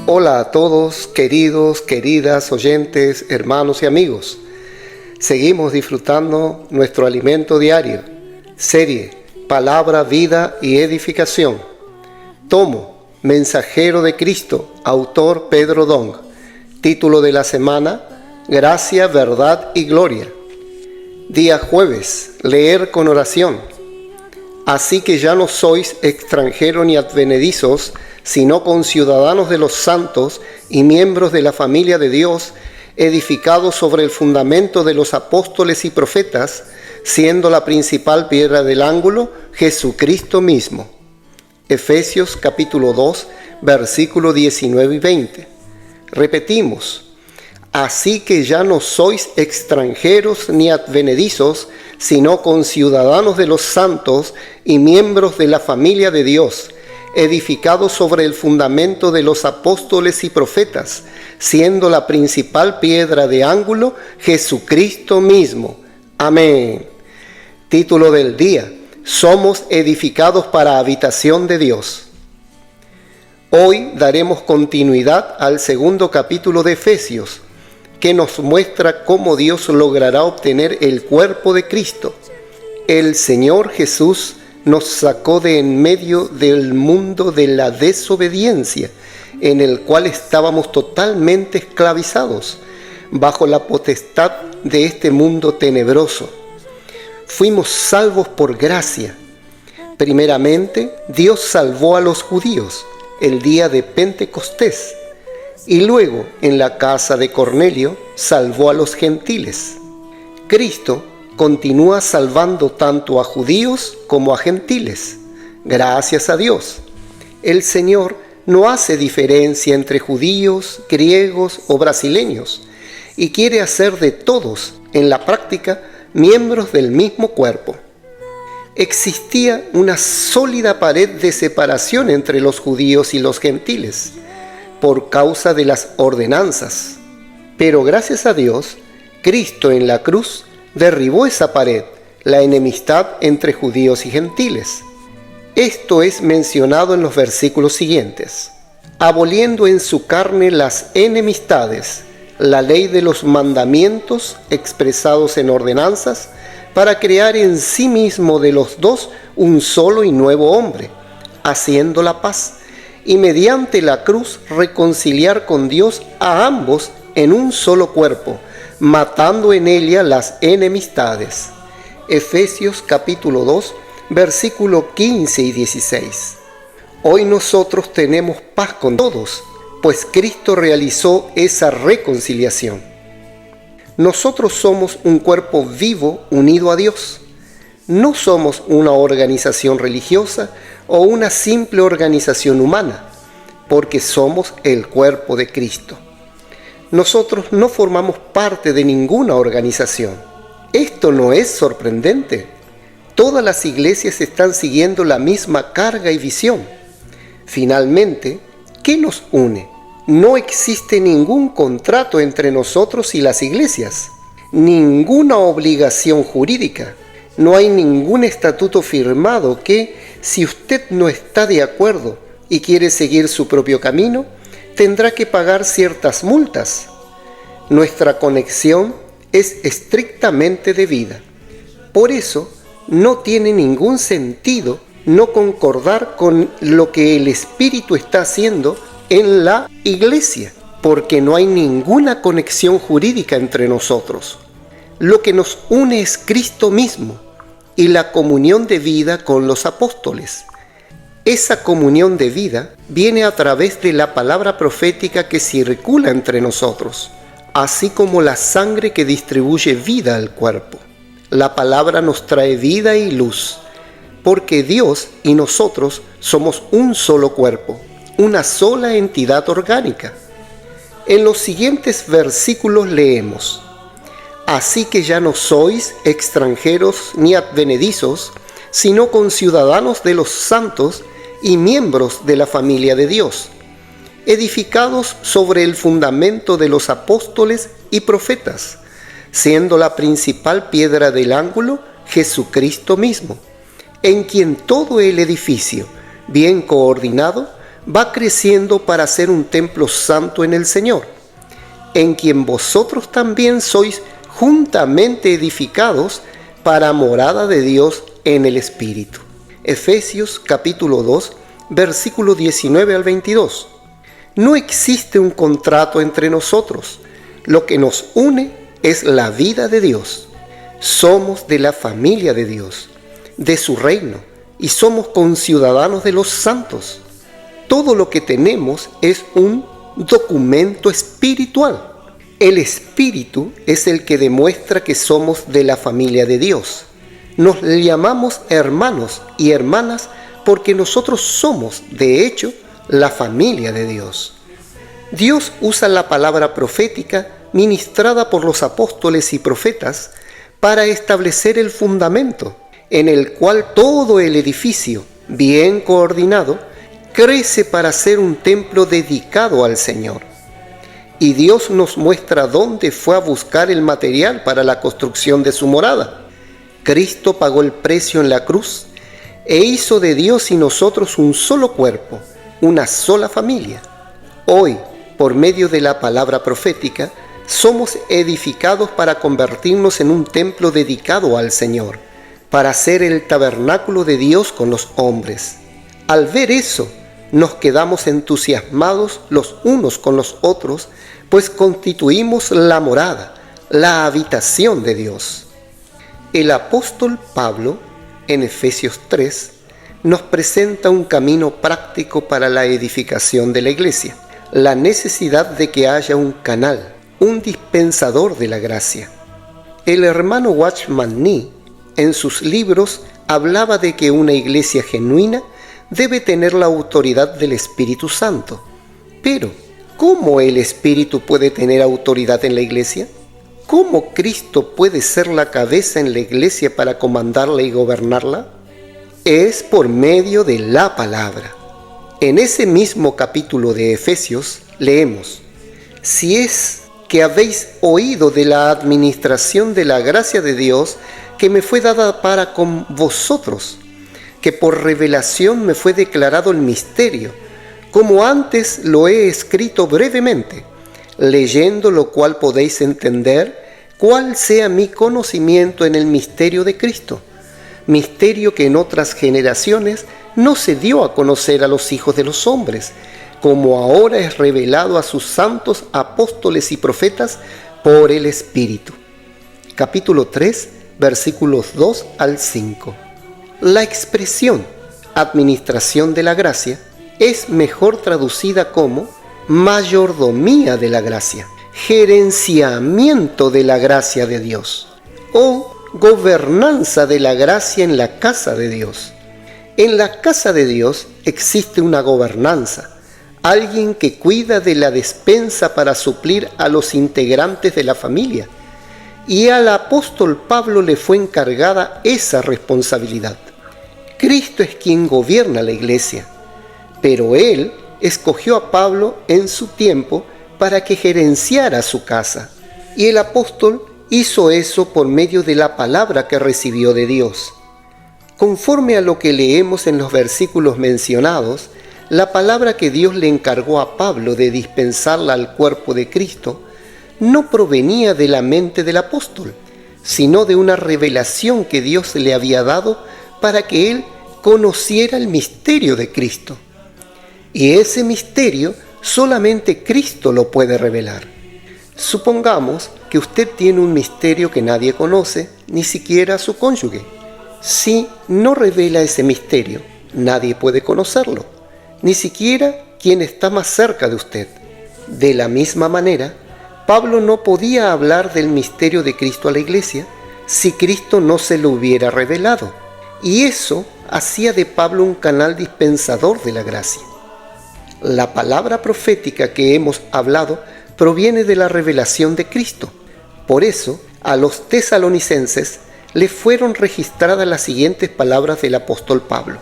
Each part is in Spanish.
Hola a todos, queridos, queridas oyentes, hermanos y amigos. Seguimos disfrutando nuestro alimento diario, serie Palabra, Vida y Edificación. Tomo, Mensajero de Cristo, autor Pedro Dong. Título de la semana, Gracia, Verdad y Gloria. Día jueves, leer con oración. Así que ya no sois extranjeros ni advenedizos, sino conciudadanos de los santos y miembros de la familia de Dios, edificados sobre el fundamento de los apóstoles y profetas, siendo la principal piedra del ángulo Jesucristo mismo. Efesios capítulo 2, versículo 19 y 20. Repetimos. Así que ya no sois extranjeros ni advenedizos, sino conciudadanos de los santos y miembros de la familia de Dios, edificados sobre el fundamento de los apóstoles y profetas, siendo la principal piedra de ángulo Jesucristo mismo. Amén. Título del día: Somos edificados para habitación de Dios. Hoy daremos continuidad al segundo capítulo de Efesios, que nos muestra cómo Dios logrará obtener el cuerpo de Cristo. El Señor Jesús nos sacó de en medio del mundo de la desobediencia, en el cual estábamos totalmente esclavizados, bajo la potestad de este mundo tenebroso. Fuimos salvos por gracia. Primeramente, Dios salvó a los judíos el día de Pentecostés, y luego, en la casa de Cornelio, salvó a los gentiles. Cristo continúa salvando tanto a judíos como a gentiles. Gracias a Dios. El Señor no hace diferencia entre judíos, griegos o brasileños, y quiere hacer de todos, en la práctica, miembros del mismo cuerpo. Existía una sólida pared de separación entre los judíos y los gentiles, por causa de las ordenanzas. Pero gracias a Dios, Cristo en la cruz derribó esa pared, la enemistad entre judíos y gentiles. Esto es mencionado en los versículos siguientes. Aboliendo en su carne las enemistades, la ley de los mandamientos expresados en ordenanzas, para crear en sí mismo de los dos un solo y nuevo hombre, haciendo la paz, y mediante la cruz reconciliar con Dios a ambos en un solo cuerpo, matando en ella las enemistades. Efesios capítulo 2, versículo 15 y 16. Hoy nosotros tenemos paz con todos, pues Cristo realizó esa reconciliación. Nosotros somos un cuerpo vivo unido a Dios. No somos una organización religiosa o una simple organización humana, porque somos el cuerpo de Cristo. Nosotros no formamos parte de ninguna organización. Esto no es sorprendente. Todas las iglesias están siguiendo la misma carga y visión. Finalmente, ¿qué nos une? No existe ningún contrato entre nosotros y las iglesias, ninguna obligación jurídica. No hay ningún estatuto firmado que, si usted no está de acuerdo y quiere seguir su propio camino, tendrá que pagar ciertas multas. Nuestra conexión es estrictamente de vida. Por eso, no tiene ningún sentido no concordar con lo que el Espíritu está haciendo en la iglesia, porque no hay ninguna conexión jurídica entre nosotros. Lo que nos une es Cristo mismo y la comunión de vida con los apóstoles. Esa comunión de vida viene a través de la palabra profética que circula entre nosotros, así como la sangre que distribuye vida al cuerpo. La palabra nos trae vida y luz, porque Dios y nosotros somos un solo cuerpo, una sola entidad orgánica. En los siguientes versículos leemos: Así que ya no sois extranjeros ni advenedizos, sino conciudadanos de los santos y miembros de la familia de Dios, edificados sobre el fundamento de los apóstoles y profetas, siendo la principal piedra del ángulo Jesucristo mismo, en quien todo el edificio, bien coordinado, va creciendo para ser un templo santo en el Señor, en quien vosotros también sois juntamente edificados para morada de Dios en el Espíritu. Efesios capítulo 2, versículo 19 al 22. No existe un contrato entre nosotros. Lo que nos une es la vida de Dios. Somos de la familia de Dios, de su reino, y somos conciudadanos de los santos. Todo lo que tenemos es un documento espiritual. El Espíritu es el que demuestra que somos de la familia de Dios. Nos llamamos hermanos y hermanas porque nosotros somos, de hecho, la familia de Dios. Dios usa la palabra profética ministrada por los apóstoles y profetas para establecer el fundamento en el cual todo el edificio, bien coordinado, crece para ser un templo dedicado al Señor. Y Dios nos muestra dónde fue a buscar el material para la construcción de su morada. Cristo pagó el precio en la cruz e hizo de Dios y nosotros un solo cuerpo, una sola familia. Hoy, por medio de la palabra profética, somos edificados para convertirnos en un templo dedicado al Señor, para ser el tabernáculo de Dios con los hombres. Al ver eso, nos quedamos entusiasmados los unos con los otros, pues constituimos la morada, la habitación de Dios. El apóstol Pablo, en Efesios 3, nos presenta un camino práctico para la edificación de la iglesia, la necesidad de que haya un canal, un dispensador de la gracia. El hermano Watchman Nee, en sus libros, hablaba de que una iglesia genuina debe tener la autoridad del Espíritu Santo. Pero, ¿cómo el Espíritu puede tener autoridad en la iglesia? ¿Cómo Cristo puede ser la cabeza en la iglesia para comandarla y gobernarla? Es por medio de la palabra. En ese mismo capítulo de Efesios leemos: si es que habéis oído de la administración de la gracia de Dios que me fue dada para con vosotros, que por revelación me fue declarado el misterio, como antes lo he escrito brevemente, leyendo lo cual podéis entender cuál sea mi conocimiento en el misterio de Cristo, misterio que en otras generaciones no se dio a conocer a los hijos de los hombres, como ahora es revelado a sus santos apóstoles y profetas por el Espíritu. Capítulo 3, versículos 2 al 5. La expresión administración de la gracia es mejor traducida como mayordomía de la gracia, gerenciamiento de la gracia de Dios o gobernanza de la gracia en la casa de Dios. En la casa de Dios existe una gobernanza, alguien que cuida de la despensa para suplir a los integrantes de la familia, y al apóstol Pablo le fue encargada esa responsabilidad. Cristo es quien gobierna la iglesia, pero Él escogió a Pablo en su tiempo para que gerenciara su casa, y el apóstol hizo eso por medio de la palabra que recibió de Dios. Conforme a lo que leemos en los versículos mencionados, la palabra que Dios le encargó a Pablo de dispensarla al cuerpo de Cristo no provenía de la mente del apóstol, sino de una revelación que Dios le había dado para que él conociera el misterio de Cristo. Y ese misterio solamente Cristo lo puede revelar. Supongamos que usted tiene un misterio que nadie conoce, ni siquiera su cónyuge. Si no revela ese misterio, nadie puede conocerlo, ni siquiera quien está más cerca de usted. De la misma manera, Pablo no podía hablar del misterio de Cristo a la iglesia si Cristo no se lo hubiera revelado, y eso hacía de Pablo un canal dispensador de la gracia. La palabra profética que hemos hablado proviene de la revelación de Cristo. Por eso, a los tesalonicenses le fueron registradas las siguientes palabras del apóstol Pablo: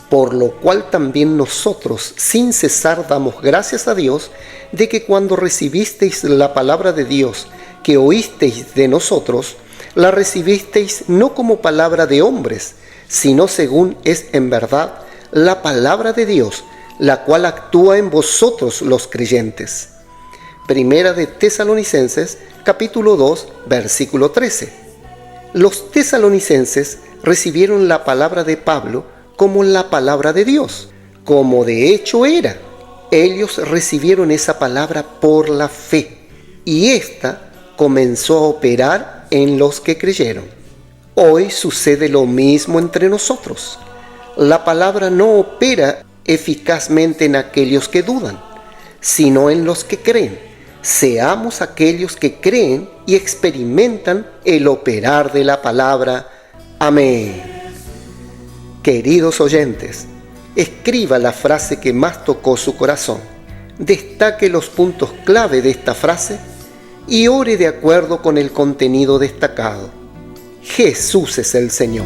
por lo cual también nosotros sin cesar damos gracias a Dios de que cuando recibisteis la palabra de Dios que oísteis de nosotros, la recibisteis no como palabra de hombres, sino según es en verdad la palabra de Dios, la cual actúa en vosotros los creyentes. Primera de Tesalonicenses, capítulo 2, versículo 13. Los tesalonicenses recibieron la palabra de Pablo como la palabra de Dios, como de hecho era. Ellos recibieron esa palabra por la fe, y ésta comenzó a operar en los que creyeron. Hoy sucede lo mismo entre nosotros. La palabra no opera eficazmente en aquellos que dudan, sino en los que creen. Seamos aquellos que creen y experimentan el operar de la palabra. Amén. Queridos oyentes, escriba la frase que más tocó su corazón. Destaque los puntos clave de esta frase y ore de acuerdo con el contenido destacado. Jesús es el Señor.